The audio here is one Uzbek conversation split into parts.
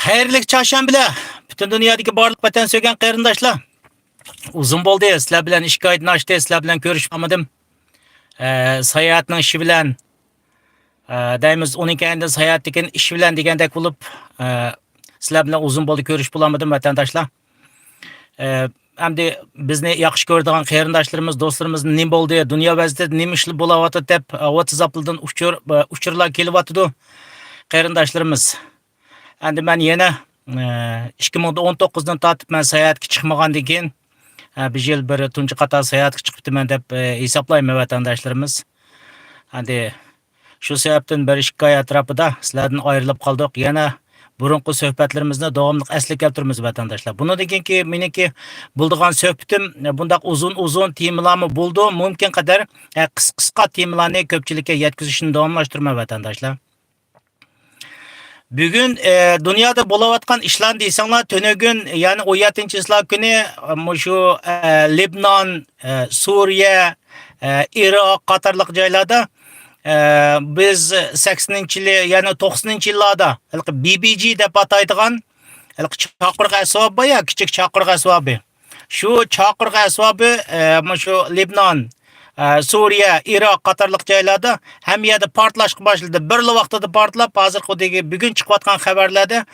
Xayrli çarşamba. Bütün dünyadaki barlık vatan söygen qarindoshlar. Uzun bo'ldi. Sizlar bilan 2 oydan oshdi. Sizlar bilan ko'rishmadim. Sayohatning ishi bilan deymiz 12 oydan sayohat degan ish bilan degandek bo'lib, sizlar bilan uzun bo'ldi ko'rish bo'lmadim vatandoshlar. Hamda bizni yaxshi ko'radigan qarindoshlarimiz, do'stlarimiz nima bo'ldi, dunyo vaziyati nima ishlar bo'layotdi deb WhatsApp'dan uchurlar kelyapti qarindoshlarimiz. Endi men yana 2019dan tortib men sayohatga chiqmagandan keyin bir yil bir tunji qator sayohatga chiqibdiman deb hisoblayman vatandoshlarimiz. Endi shu sababdan bir 2 oy atrofida sizlardan ayrilib qoldik. Yana burunqi suhbatlarimizni davomli asli keltiramiz vatandoshlar. Bundan keyingi meniki bo'ldigan suhbatim bundaq uzun temalarmi bo'ldi. Mumkin qadar qisqa temalarni ko'pchilikka yetkazishni davomlashtiraman vatandoshlar. Bugün dünyada bo'layotgan ishlar deysanglar, tönögün yani 17-islar kuni şu Lebanon, Suriye, Iroq qatorliq joylarda biz 80-yil yani 90-yillarda BBG deb ataydigan chaqirq asbobi ya kichik chaqirq asbobi. Shu chaqirq asbobi şu Lebanon, Suriye, Iroq qatorliq joylarda ham yerda portlashga boshladi. Bir vaqtida portlab, hozirgi bugun chiqayotgan xabarlarda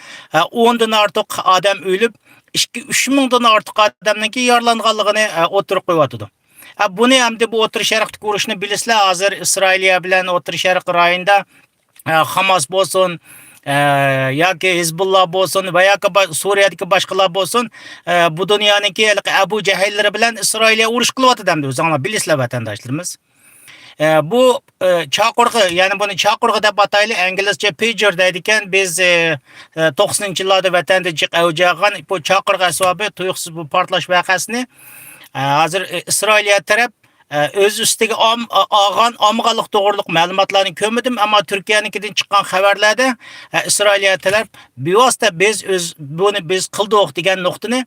10 dan ortiq odam o'lib, 2-3 mingdan ortiq odamning yaralanganligini o'tirib qo'yotdi. Buni hamda bu O'rta Sharqdagi urushni bilasizlar, hozir Isroiliya bilan O'rta Sharq rayonida Hamas bo'lsin, yoki Hizbullah bo'lsin va yoki Suriyadagi boshqalar bo'lsin, bu dunyoniki Abu Jahillari bilan Isroiliya urush qilyapti hamda o'zinglar bilasizlar vatandoshlarimiz. Bu chaqirg'i, ya'ni buni chaqirg'i deb atayli, inglizcha pager deydi ekan. Biz 90-yillarda vatanda avjagan bu chaqirg'i asbobi tuyuqsiz bu portlash voqeasini hozir Isroiliya taraf öz üstüge omg'aliq to'g'riliq ma'lumotlarni ko'rmadim, ammo Turkiyanikidan chiqqan xabarlarda Isroiliya taraf bevosita buni biz qildik degan nuqtani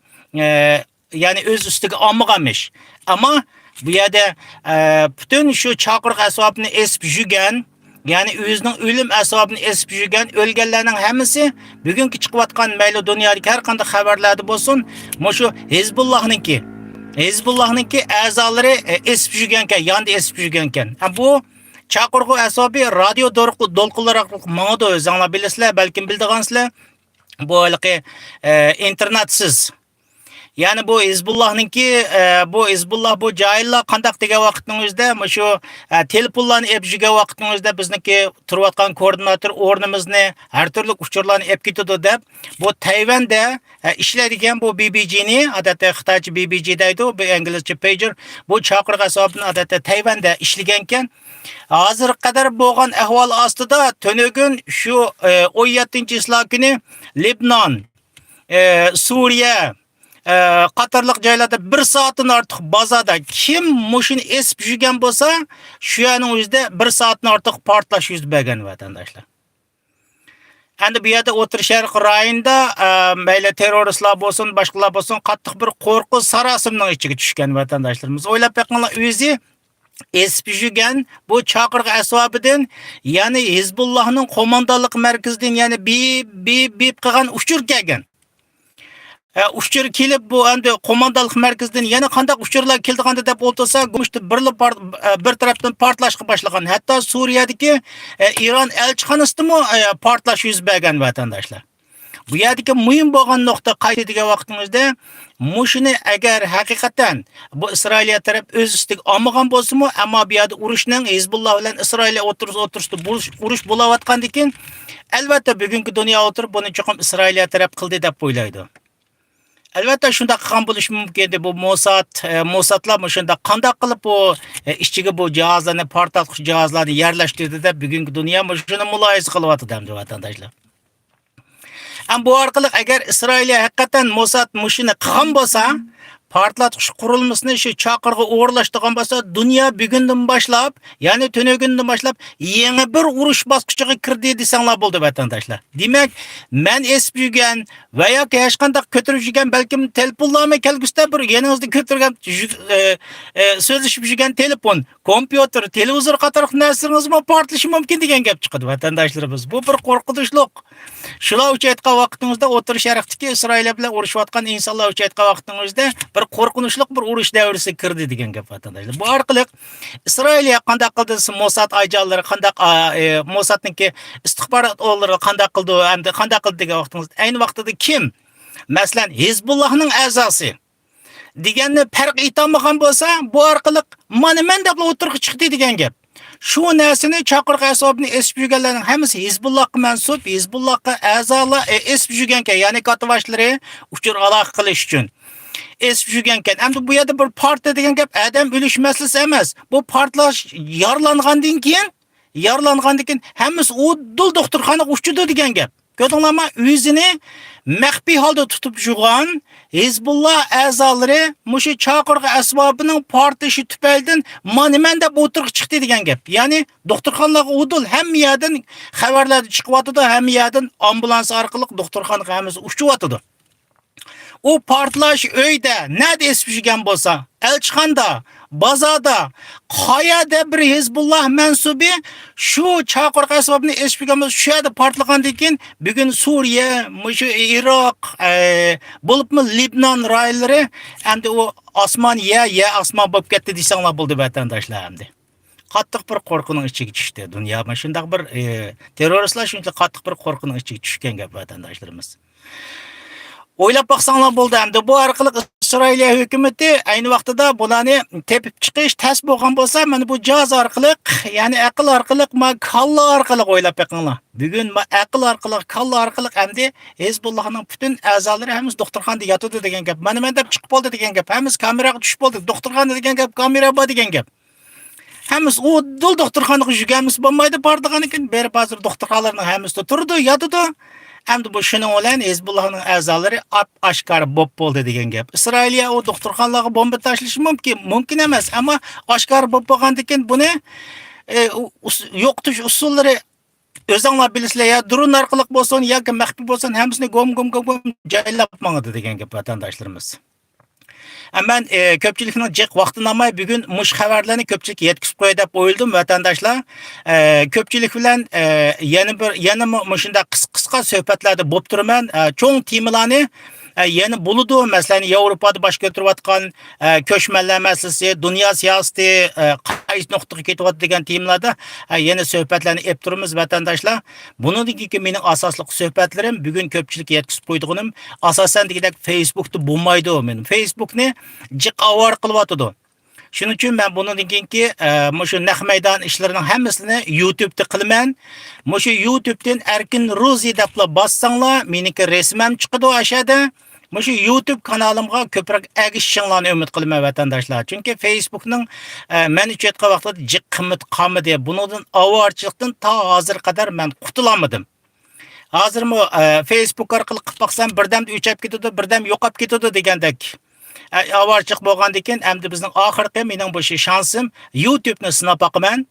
ya'ni öz üstüge olmaganmish. Ammo bu yerda butun shu chaqirq asbobini esib yurgan, ya'ni o'zining o'lim asbobini esib yurgan o'lganlarning hammasi bugungi chiqayotgan mayli dunyodagi har qanday xabarlarda bo'lsin, shu Hizbullah'nınki a'zolari esib yurgankan, yonda esib yurgankan. Bu chaqirg'i asbobi radio to'lqinlar orqali mangdi, o'zinglar bilasizlar, balkim bildigansizlar. Bu internetsiz. Yani bu Hizbullah bu jahillar qandaq degan vaqtning o'zida shu telefonlarni ep yurgan vaqtning o'zida bizniki turayotgan koordinator o'rnimizni har turli uchurlarni ep ketadi deb bu Tayvanda ishlaydigan bu BBG'ni, odatda Xitoycha BBG deydi, bu inglizcha pager, bu chaqirq asbobini odatda Tayvanda ishlagan ekan. Hozir qadar bo'lgan ahvol ostida tönögün shu 17-islar kuni Lebanon, Suriye qatorliq joylarda 1 soatdan ortiq bozorda kim mushuni esib yurgan bo'lsa, shu yerning o'zida 1 soatdan ortiq portlash yuz bergan vatandoshlar. Endi bu yerda O'rta Sharq rayonida mayli terroristlar bo'lsin, boshqalar bo'lsin, qattiq bir qo'rquv sarosimning ichiga tushgan vatandoshlarimiz. O'ylab boqqanlar, o'zi esib yurgan bu chaqirq asbobidan, ya'ni Hizbullahning qo'mondonlik markazidan, ya'ni bip qilgan uchur kelgan. Uchur kelib bu endi qo'mondonlik markazidan yana qanday uchurlar keldiganda deb o'ltirsa, go'shti bir tarafdan portlashga boshlagan. Hatto Suriyadagi Iron elchixonasidami portlash yuz bergan vatandoshlar. Bu yerdagi muhim bo'lgan nuqta qaysi degan vaqtingizda, mushuni agar haqiqatan bu Isroiliya taraf o'z ustiga olmagan bo'lsa-mu, ammo bu yerda urushning Hizbullah bilan Isroiliya o'tirishda urush bo'layotgandan keyin albatta bugungi dunyo o'tirib buni cho'qim Isroiliya taraf qildi deb o'ylaydi. Albatta shunda qilgan bo'lishi mumkin edi. Bu Mossadlar shunda qanday qilib bu ishchiga bu jihozlarni, portlatqich jihozlarni yerlashtirdi deb bugungi dunyo shuni muloyiza qilyapti demdi vatandoshlar. Bu orqali agar Isroiliya haqiqatan Mossad mushuni qilgan bo'lsa, portlatqich qurilmasini shu chaqirga o'g'irlashtirgan bo'lsa, dunyo bugundan boshlab, ya'ni tunugundan boshlab yangi bir urush bosqichiga kirdi desanglar bo'ldi vatandoshlar. Demak, men esib yurgan va yoki hech qanday ko'tarib yurgan balkim telefonlarni kelgusida bir yaningizda ko'targan so'zlashib yurgan telefon, kompyuter, televizor qator narsalarimiz portlashi mumkin degan gap chiqadi vatandoshlarimiz. Bu bir qo'rqinchli. Shular uchun aytgan vaqtingizda O'rta Sharqdagi Isroil bilan urushayotgan insonlar uchun aytgan vaqtingizda bir qo'rqinchli bir urush davrisi kirdi degan gap vatandoshlar. Bu orqali Isroilga qanday qildi, Mossad ajonlari qanday Mossadniki istixborot o'g'illari qanday qildi, hamda qanday qildi degan vaqtingizda ayni vaqtida kim? Masalan, Hizbullohning a'zosi deganni farq etolmagan bo'lsa, bu orqali mana men deb o'tirib chiqdi degan gap. Shu narsani chaqirqa hisobini esib yurganlarning hammasi Hizbullohga mansub, Hizbullohga a'zolar esib yurgan-kan, ya'ni katavashlari uchun aloqa qilish uchun esib yurgan-kan. Endi bu yerda bir partiya degan gap adam o'lish masalasi emas. Bu portlash yaralangandan keyin hammasi o'dil doktorxonaga uchdi degan gap. Ko'rdinglarmi? O'zini maxfiy holda tutib yurgan Hizbulloh a'zolari mushu chaqirga asbobining portlashi tufaylidan monument deb o'tirib chiqdi degan gap. Ya'ni doktorxonalarga o'dil hamma yerdan xabarlar chiqyotdi, hamma yerdan ambulans orqali doktorxonaga hammasi uchyotdi. O portlash uyda nada esib yurgan bo'lsa, elchixonada, bozorda, qayerda bir Hizbulloh mansubi shu chaqirqa asbobini esib yurgan bo'lsa, shu yerda portlagandan keyin bugun Suriya, mushu Iroq, bo'libmi Libnon rayonlari endi u osmon osmon bo'lib ketdi desanglar bo'ldi vatandoshlar endi. Qattiq bir qo'rquvning ichiga tushdi dunyo. Mana shunday bir terroristlar shuncha qattiq bir qo'rquvning ichiga tushgan gap vatandoshlarimiz. O'ylab baqsanglar bo'ldi endi bu orqali Isroiliya hukumatı ayni vaqtida bularni tepib chiqish tas bo'lgan bo'lsa, mana bu joz orqali, ya'ni aql orqali, kalla orqali o'ylab baqinglar. Bugun aql orqali, kalla orqali endi Hizbullohning butun a'zolari hammasi doktorxonada yotadi degan gap. Mana men deb chiqib bo'ldi degan gap. Hammasi kameraga tushib bo'ldi. Doktorxonada degan gap, kamera bor degan gap. Hammasi o'dil doktorxonaga yurganmiz bo'lmaydi, bordigan ekan. Beri hozir doktorxonalarning hammasi turdi, yotdi. Endi bu shuning bilan Hizbullohning a'zolari oshkor bo'ldi degan gap. Isroiliya o doktorxonalarga bomba tashlashi mumkin emas, ammo oshkor bo'lib qolgandan keyin buni yo'qotish usullari o'zinglar bilasizlar, ya dron orqali bo'lsin yoki maxfiy bo'lsin, hammasini gom joylab mangadi degan gap vatandoshlarimiz. Men ko'pchilikning jiq vaqtini olmay bugun mush xabarlarni ko'pchilik yetkazib qo'y deb o'yladim vatandoshlar. Ko'pchilik bilan yana shunda qisqa suhbatlarda bo'lib turaman. Cho'ng temalarni yana bo'ladi. Masalan, Yevropada bosh ko'tarayotgan ko'chmanlar masalasi, dunyo siyosati qaysi nuqtaga ketyapti degan temalarda yana suhbatlarni olib turamiz vatandoshlar. Buningki mening asosli suhbatlarim bugun ko'pchilik yetkazib qo'ydiganim asosan degidek Facebookda bo'lmaydi. Men Facebookni jiq avar qilyotdi. Shuning uchun men bundan keyingi shu naq maydon ishlarining hammasini YouTube'da qilaman. Shu YouTube'dan Erkin Rozi deb bossanglar, meniki rasmim chiqadi o'shada. Shu YouTube kanalimga ko'proq agishinglarni umid qilaman vatandoshlar. Chunki Facebookning men uchun aytgan vaqtida jiq qimmat qolmadi. Bundan avorchilikdan ta hozir qadar men qutulamadim. Hozirmi Facebook orqali qilib baqsam birdam o'chab ketadi, birdam yo'qolib ketadi degandek. Avorchiq bo'lgandan keyin endi bizning oxirgi mening bu shansim YouTube'ni sinab boqaman.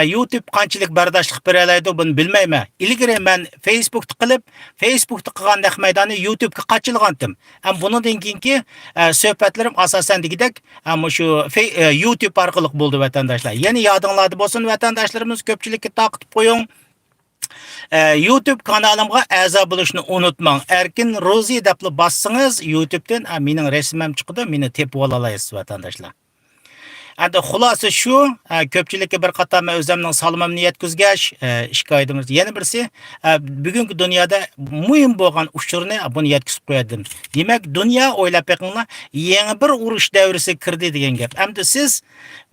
YouTube qanchalik bardoshlik bera oladi buni bilmayman. Ilgari men Facebookda qilib, Facebookda qilgan naq maydonni YouTube'ga qochilgandim. Bundan keyingi suhbatlarim asosan degidek, shu YouTube orqali bo'ldi vatandoshlar. Yana yodinglarda bo'lsin vatandoshlarimiz, ko'pchilikka taqib qo'ying. YouTube kanalimga a'zo bo'lishni unutmang. Erkin Rozi deb bossangiz YouTube'dan mening rasmim chiqadi, meni tepib olasizlar vatandoshlar. Endi xulosa shu, ko'pchilikka bir qator men o'zimning salomimni yetkazgach, shikoyatimiz yana birisi, bugungi dunyoda muhim bo'lgan uchurni buni yetkazib qo'yadim. Demak, dunyo o'ylab baqinglar, yangi bir urush davrisi kirdi degan gap. Endi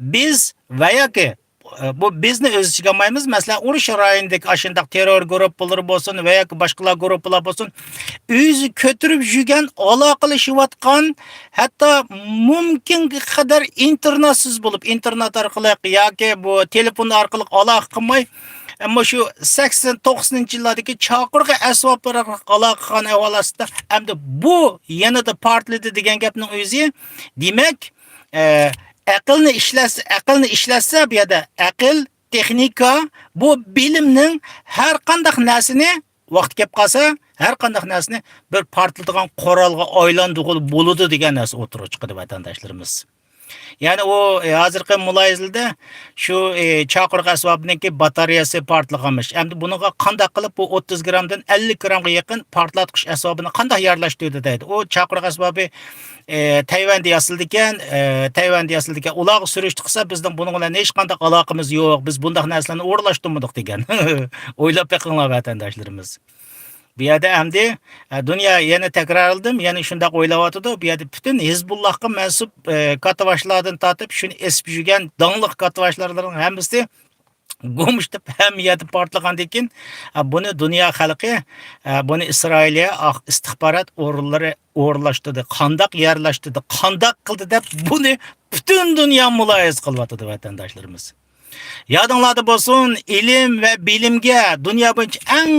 biz va yoki bu bizni o'z ichiga olmaymiz. Masalan, urush rayonidagi ashundaq terror guruhlari bo'lsin va yoki boshqalar guruhlar bo'lsin, o'zi ko'tirib yurgan, aloqalashayotgan, hatto mumkin qadar internetsiz bo'lib, internet orqali yoki bu telefon orqali aloqa qilmay Ama şu 80-90 yıllardaki çakırgı asvaplara alakalı evalasında hem de bu yanında partiledi degen gapning o'zi demek aqlni ishlasa bu yerda aql texnika bu bilimning har qanday narsani vaqt kelib qolsa har qanday narsani bir partiladigan qoralga aylantirib bo'ladi degan narsa o'tirib chiqadi vatandaşlarımız. Yani o hozirgi muloyizada shu chaqirq asbobniki batareyasi portlaganmish. Endi bunaga qanday qilib bu 30 gramdan 50 gramga yaqin portlatqich asbobini qanday yarlashtirdi deydi. O chaqirq asbobi Tayvanda yasaldi ekan, ular surishti qilsa bizning buning bilan hech qanday aloqamiz yo'q. Biz bunday narsalarni o'rlashtirmadik degan. O'ylab beqinglar vatandoshlarimiz. Bu yerda endi dünya yana takrorladim, yana shunday o'ylayotdi. Bu yerda butun Hizbullohga mansub katavaşlardan tortib, shuni esib yurgan dongliq katavaşlarning hammasi go'mushtib ham yerda portlagandan keyin buni dunyo xalqi, buni Isroiliya istixborot organlari o'rlashtirdi, qandoq yerlashtirdi, qandoq qildi deb buni butun dunyo muloyiz qilyapti vatandoshlarimiz. Yadinglarda bo'lsin, ilim va bilimga dunyo bo'yicha eng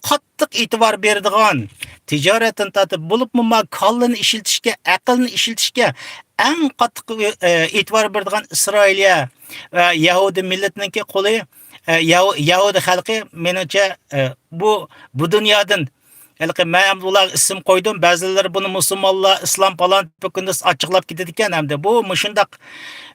qattiq e'tibor beradigan, tijoratdan tortib bo'libmi kallani ishlatishga, aqlni ishlatishga eng qattiq e'tibor beradigan Isroiliya va Yahudi millatniki qo'li, Yahudi xalqi menimcha bu dunyodan men ular ism qo'ydim, ba'zilar buni musulmonlar, islom falan bukundas ochiqlab ketadi ekan hamda bu shundaq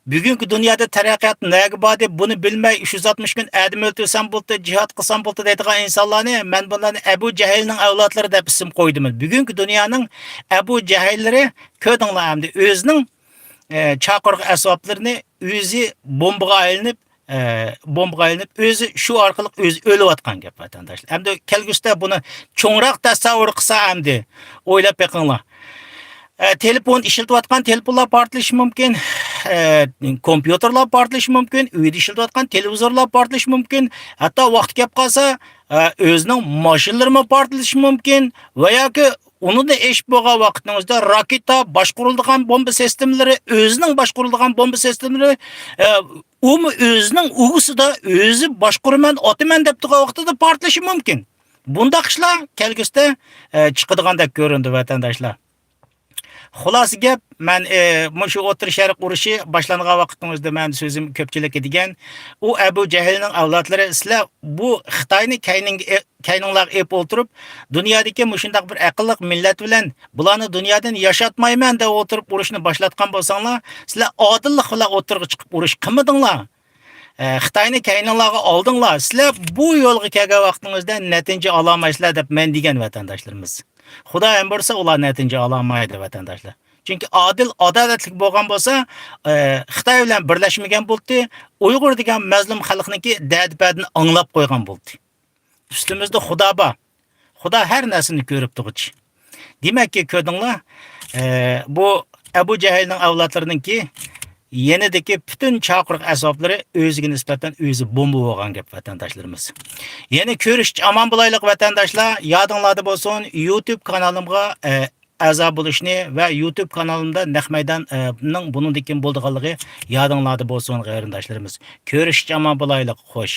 bugungi dunyoda taraqqiyot nega bor deb buni bilmay 360 kun adam o'ltirsam bo'ldi, jihad qilsam bo'ldi deydigan insonlarni men bularni Abu Jahlning avlodlari deb ism qo'ydim. Bugungi dunyoning Abu Jahllari ko'rdinglar hamda o'zining chaqirq asboblarini o'zi bombaga aylanib o'zi shu orqali o'zi o'layotgan gap vatandoshlar. Hamda kelgusida buni cho'ngroq tasavvur qilsa hamda o'ylab beqinglar. Telefon ishlatayotgan telefonlar portlashi mumkin, kompyuterlar portlashi mumkin, uyda ishlatayotgan televizorlar portlashi mumkin, hatto vaqt kelib qolsa o'zining mashinalari portlashi mumkin va yoki uni da esh bo'lgan vaqtingizda raketa boshqariladigan bomba sistemalari, o'zining boshqariladigan bomba sistemalari o'zining ugisida o'zi boshqaraman, otaman deb turgan vaqtida portlashi mumkin. Bundaq ishlar kelgusida chiqadigandek ko'rindi vatandoshlar. Xulasi gap, men shu O'rta Sharq urushi boshlangan vaqtimizda men so'zim ko'pchilikka degan, u Abu Jahlning avlodlari sizlar bu Xitoyni kayninglar ep o'tirib, dunyodagi shundaq bir aqlli millat bilan bularni dunyodan yashatmayman deb o'tirib urushni boshlatgan bo'lsanglar, sizlar odillik bilan o'tirib chiqib urush qilmadinglar. Xitoyni kayninglarga oldinglar. Sizlar bu yo'lga kelgan vaqtingizda natija ololmaysizlar deb men degan vatandoshlarimiz. Xudo ham bo'lsa ular natija ololmaydi vatandoshlar. Chunki adolatli bo'lgan bo'lsa, Xitoy bilan birlashmagan bo'ldi, Uyg'ur degan mazlum xalqniki dad-badini anglab qo'ygan bo'ldi. Ustimizda Xudo bor. Xudo har narsani ko'rib turibdi. Demakki, ko'rdinglar, bu Abu Jahlning avlodlariniki yenidagi butun chaqiriq asoblari o'ziga nisbatan o'zi bomba bo'lgan gap vatandoshlarimiz. Yana ko'rish aman bo'laylik vatandoshlar. Yodinglarda bo'lsin, YouTube kanalimga a'zo bo'lishni va YouTube kanalimda Naq maydonning buningdek bo'ldiganligi yodinglarda bo'lsin qarindoshlarimiz. Ko'rish aman bo'laylik, xo'sh.